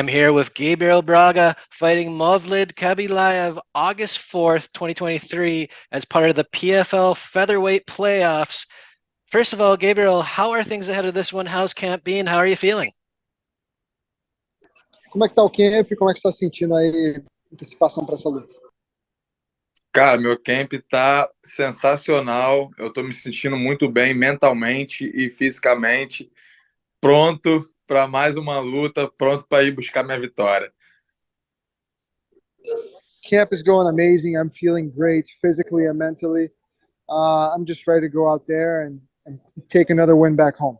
am here with Gabriel Braga fighting Movlid Kabilayev August 4th, 2023 as part of the PFL featherweight playoffs. First of all, Gabriel, how are things ahead of this one? How's camp been? How are you feeling? Como é que tá o camp? Como é que você está sentindo aí antecipação para essa luta? Cara, meu camp tá sensacional. Eu tô me sentindo muito bem mentalmente e fisicamente, pronto para mais uma luta, pronto para ir buscar minha vitória. Camp is going amazing. I'm feeling great physically and mentally. I'm just ready to go out there and take another win back home.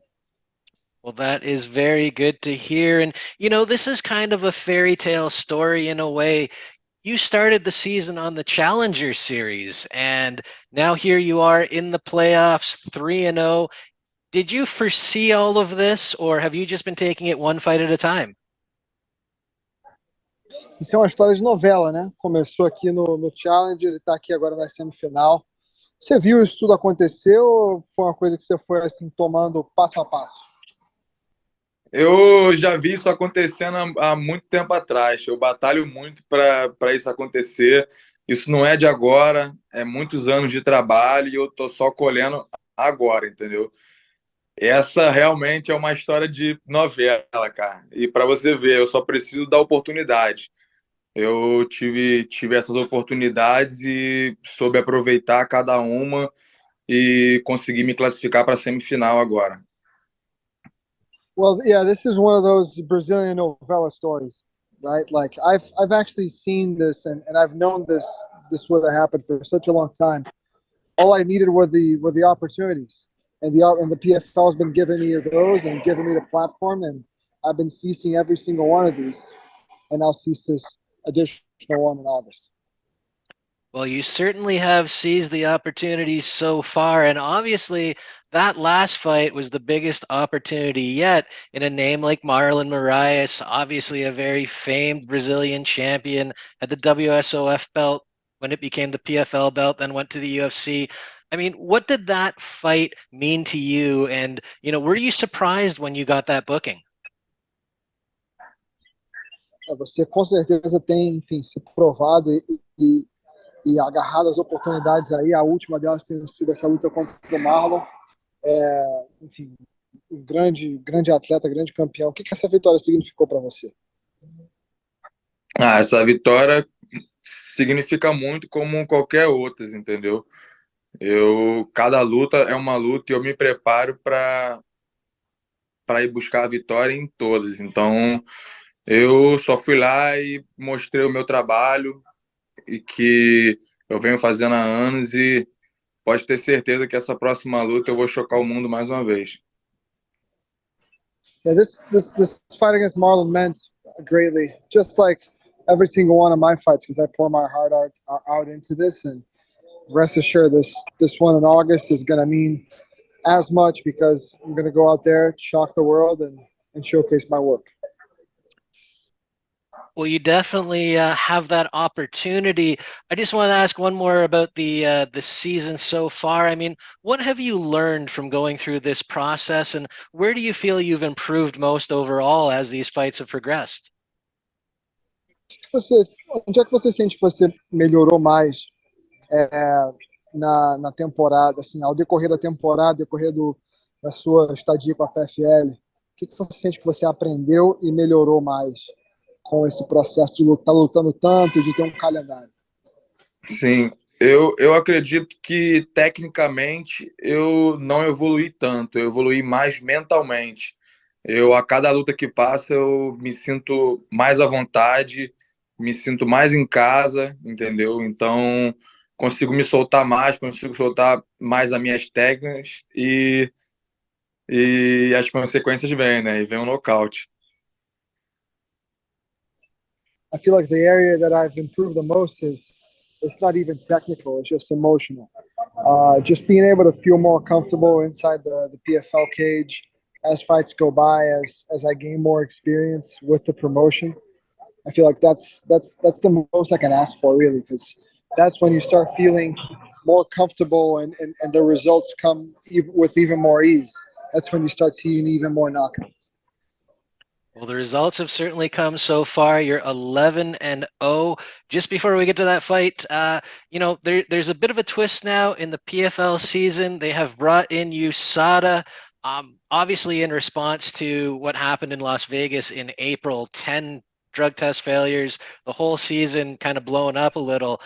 Well, that is very good to hear. And, this is kind of a fairy tale story in a way. You started the season on the Challenger Series, and now here you are in the playoffs, 3-0. Did you foresee all of this, or have you just been taking it one fight at a time? Isso é uma história de novela, né? Começou aqui no Challenger, ele está aqui agora na semifinal. Você viu isso tudo acontecer ou foi uma coisa que você foi assim tomando passo a passo? Eu já vi isso acontecendo há muito tempo atrás. Eu batalho muito para isso acontecer. Isso não é de agora, é muitos anos de trabalho e eu tô só colhendo agora, entendeu? Essa realmente é uma história de novela, cara. E para você ver, eu só preciso da oportunidade. Eu tive essas oportunidades e soube aproveitar cada uma e consegui me classificar para a semifinal agora. Well, yeah, this is one of those Brazilian novela stories, right? Like I've actually seen this and I've known this would have happened for such a long time. All I needed were the opportunities, and the PFL has been giving me those and giving me the platform, and I've been seizing every single one of these, and I'll seize this additional one in August. Well, you certainly have seized the opportunities so far, and obviously that last fight was the biggest opportunity yet in a name like Marlon Moraes, obviously a very famed Brazilian champion, had the WSOF belt when it became the PFL belt, then went to the UFC. I mean, what did that fight mean to you? And, were you surprised when you got that booking? Você com certeza tem, enfim, se provado e agarrado as oportunidades aí. A última delas tem sido essa luta contra o Marlon. Enfim, um grande atleta, grande campeão. O que essa vitória significou para você? Essa vitória significa muito como qualquer outra, entendeu? Cada luta é uma luta e eu me preparo para ir buscar a vitória em todas. Então, eu só fui lá e mostrei o meu trabalho e que eu venho fazendo há anos e pode ter certeza que essa próxima luta eu vou chocar o mundo mais uma vez. Yeah, this fight against Marlon meant greatly, just like every single one of my fights, because I pour my heart out into this, and rest assured this one in August is going to mean as much because I'm going to go out there, shock the world, and showcase my work. Well, you definitely have that opportunity. I just want to ask one more about the season so far. I mean, what have you learned from going through this process, and where do you feel you've improved most overall as these fights have progressed? Onde é que você sente que você melhorou mais na temporada, assim, ao decorrer da temporada, decorrer da sua estadia com a PFL? O que você sente que você aprendeu e melhorou mais com esse processo de estar lutando tanto e de ter um calendário? Sim, eu acredito que tecnicamente eu não evoluí tanto, eu evoluí mais mentalmente. A cada luta que passa, eu me sinto mais à vontade, me sinto mais em casa, entendeu? Então, consigo me soltar mais, consigo soltar mais as minhas técnicas e as consequências vêm, né? E vem um nocaute. I feel like the area that I've improved the most is it's not even technical, it's just emotional. Just being able to feel more comfortable inside the PFL cage as fights go by, as I gain more experience with the promotion. I feel like that's the most I can ask for, really, because that's when you start feeling more comfortable and the results come with even more ease. That's when you start seeing even more knockouts. Well, the results have certainly come so far. You're 11-0. Just before we get to that fight, there's a bit of a twist now in the PFL season. They have brought in USADA, obviously in response to what happened in Las Vegas in April. 10 drug test failures, the whole season kind of blown up a little.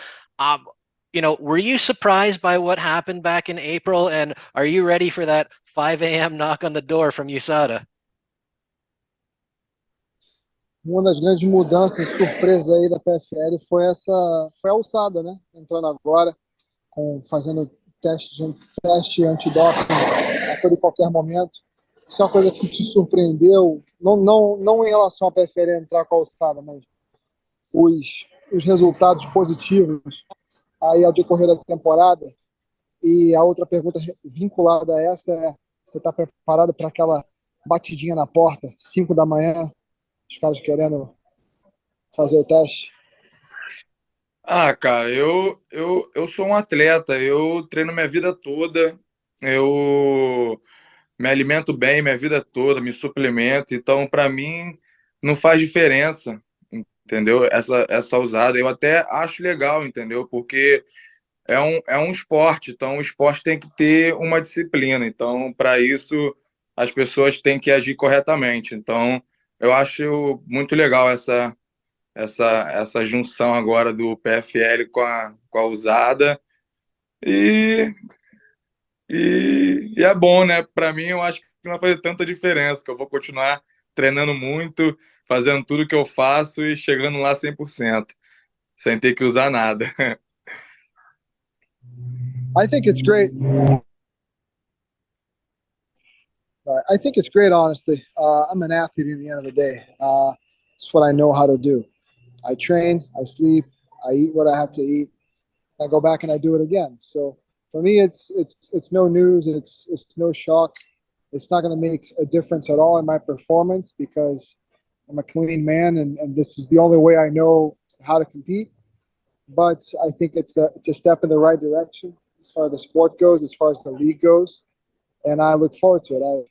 Were you surprised by what happened back in April? And are you ready for that 5 a.m. knock on the door from USADA? Uma das grandes mudanças, surpresas aí da PFL foi a alçada, né? Entrando agora, fazendo teste antidoping a todo e qualquer momento. Isso é uma coisa que te surpreendeu, não em relação à PFL entrar com a alçada, mas os resultados positivos aí ao decorrer da temporada. E a outra pergunta vinculada a essa é: você está preparado para aquela batidinha na porta, 5 da manhã, os caras querendo fazer o teste? Ah, cara, eu sou um atleta, eu treino minha vida toda, eu me alimento bem minha vida toda, me suplemento, então para mim não faz diferença, entendeu? Essa usada, eu até acho legal, entendeu? Porque é um esporte, então o esporte tem que ter uma disciplina, então para isso as pessoas têm que agir corretamente. Então eu acho muito legal essa junção agora do PFL com a usada e, e é bom, né? Para mim, eu acho que não vai fazer tanta diferença, que eu vou continuar treinando muito, fazendo tudo que eu faço e chegando lá 100% sem ter que usar nada. I think it's great. I think it's great, honestly. I'm an athlete at the end of the day. It's what I know how to do. I train, I sleep, I eat what I have to eat. I go back and I do it again. So for me, it's no news. It's no shock. It's not going to make a difference at all in my performance because I'm a clean man, and this is the only way I know how to compete. But I think it's a step in the right direction as far as the sport goes, as far as the league goes, and I look forward to it.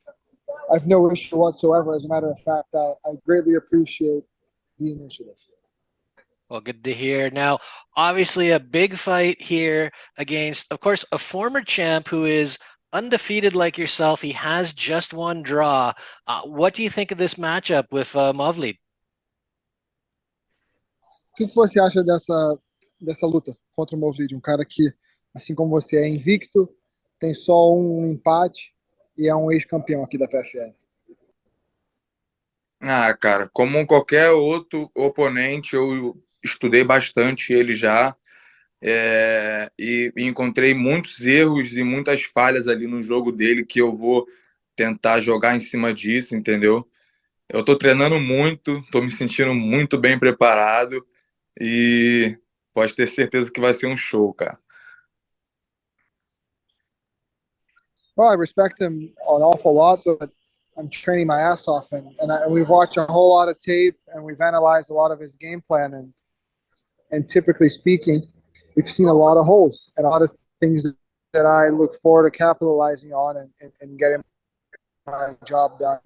I've no issue whatsoever. As a matter of fact, I greatly appreciate the initiative. Well, good to hear. Now, obviously, a big fight here against, of course, a former champ who is undefeated like yourself. He has just one draw. What do you think of this matchup with Mavlid? O que você acha dessa luta contra o Movlid? Um cara que, assim como você, é invicto, tem só um empate e é um ex-campeão aqui da PFL. Ah, cara, como qualquer outro oponente, eu estudei bastante ele já. E encontrei muitos erros e muitas falhas ali no jogo dele que eu vou tentar jogar em cima disso, entendeu? Eu tô treinando muito, tô me sentindo muito bem preparado e pode ter certeza que vai ser um show, cara. Well, I respect him an awful lot, but I'm training my ass off, and we've watched a whole lot of tape, and we've analyzed a lot of his game plan, and typically speaking, we've seen a lot of holes and a lot of things that I look forward to capitalizing on and getting my job done.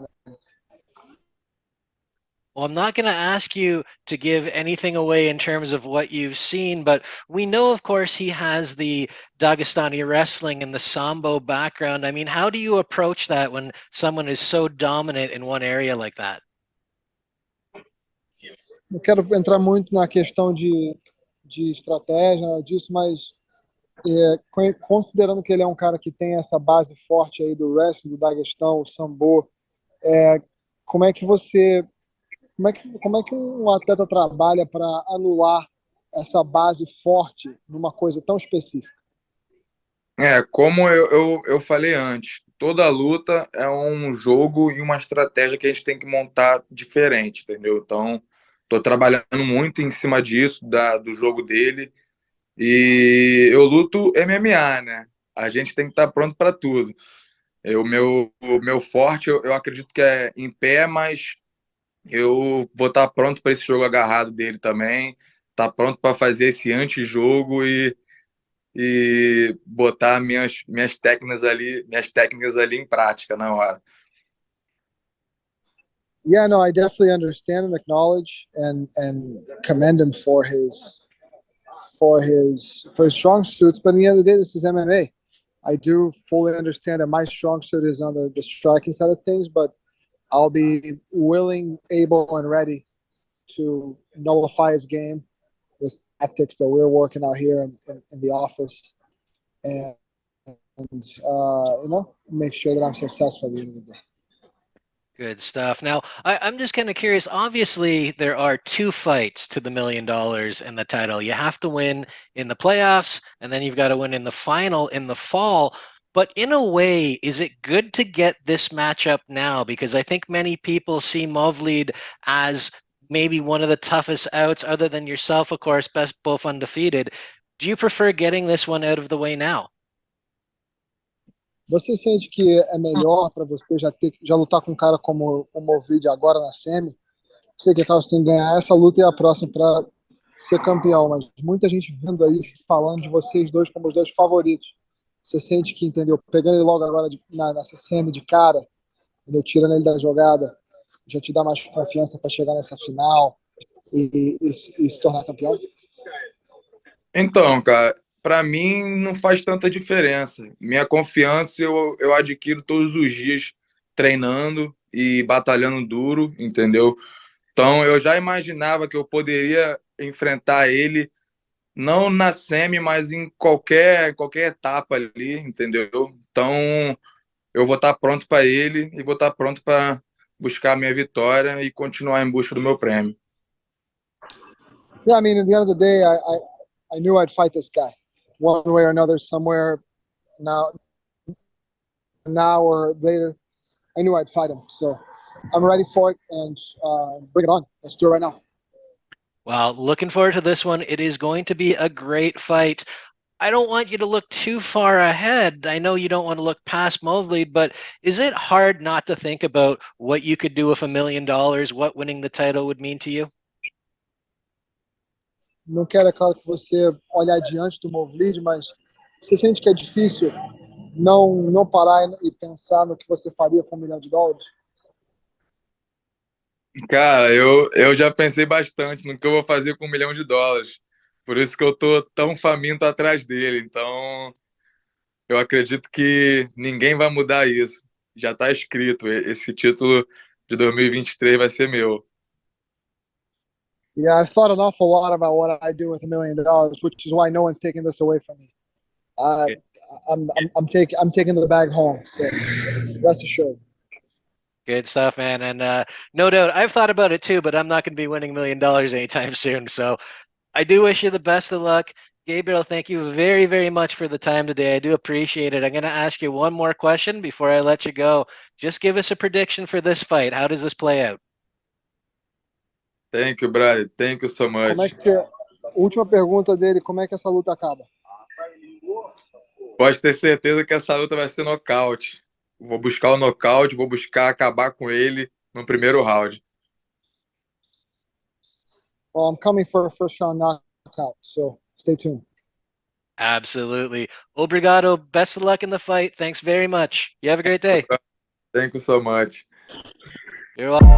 Well, I'm not going to ask you to give anything away in terms of what you've seen, but we know, of course, he has the Dagestani wrestling and the Sambo background. I mean, how do you approach that when someone is so dominant in one area like that? Não quero entrar muito na questão de estratégia disso, mas considerando que ele é um cara que tem essa base forte aí do wrestling, do Daguestão, o Sambo, é, como é que você, como é que um atleta trabalha para anular essa base forte numa coisa tão específica? Como eu falei antes, toda luta é um jogo e uma estratégia que a gente tem que montar diferente, entendeu? Então, tô trabalhando muito em cima disso, do jogo dele. E eu luto MMA, né? A gente tem que estar pronto para tudo. O meu forte, eu acredito que é em pé, mas eu vou estar pronto para esse jogo agarrado dele também. Tá pronto para fazer esse antijogo e botar minhas técnicas ali em prática na hora. Yeah, no, I definitely understand and acknowledge and commend him for his strong suits. But at the end of the day, this is MMA. I do fully understand that my strong suit is on the striking side of things, but I'll be willing, able, and ready to nullify his game with tactics that we're working out here in the office, and make sure that I'm successful at the end of the day. Good stuff. Now, I'm just kind of curious. Obviously, there are two fights to the $1 million and the title. You have to win in the playoffs, and then you've got to win in the final in the fall. But in a way, is it good to get this matchup now? Because I think many people see Movlid as maybe one of the toughest outs, other than yourself, of course, best both undefeated. Do you prefer getting this one out of the way now? Você sente que é melhor para você já lutar com um cara como o Movlid agora na semi? Sei que você tem que ganhar essa luta e a próxima para ser campeão, mas muita gente vindo aí falando de vocês dois como os dois favoritos. Você sente que, entendeu? Pegando ele logo agora nessa semi de cara, entendeu? Tirando ele da jogada, já te dá mais confiança para chegar nessa final e se tornar campeão? Então, cara, para mim não faz tanta diferença. Minha confiança eu adquiro todos os dias treinando e batalhando duro, entendeu? Então eu já imaginava que eu poderia enfrentar ele não na semi, mas em qualquer etapa ali, entendeu? Então eu vou estar pronto para ele e vou estar pronto para buscar a minha vitória e continuar em busca do meu prêmio. Yeah, I mean, at the end of the day, I knew I'd fight this guy one way or another, somewhere now or later. I knew I'd fight him, so I'm ready for it, and bring it on. Let's do it right now. Well, looking forward to this one. It is going to be a great fight. I don't want you to look too far ahead. I know you don't want to look past Mobley, but is it hard not to think about what you could do with $1 million, what winning the title would mean to you? Não quero, é claro, que você olhe adiante do Movlid, mas você sente que é difícil não parar e pensar no que você faria com $1 milhão? Cara, eu já pensei bastante no que eu vou fazer com $1 milhão. Por isso que eu tô tão faminto atrás dele. Então, eu acredito que ninguém vai mudar isso. Já está escrito. Esse título de 2023 vai ser meu. Yeah, I've thought an awful lot about what I do with $1 million, which is why no one's taking this away from me. I'm taking the bag home, so rest assured. Good stuff, man. And no doubt, I've thought about it too, but I'm not going to be winning $1 million anytime soon. So I do wish you the best of luck. Gabriel, thank you very, very much for the time today. I do appreciate it. I'm going to ask you one more question before I let you go. Just give us a prediction for this fight. How does this play out? Thank you, Brad. Thank you so much. Última pergunta dele, como é que essa luta acaba? Pode ter certeza que essa luta vai ser nocaute. Vou buscar o nocaute, vou buscar acabar com ele no primeiro round. Well, I'm coming for a first round knockout, so stay tuned. Absolutely. Obrigado. Best of luck in the fight. Thanks very much. You have a great day. Thank you so much. You're welcome.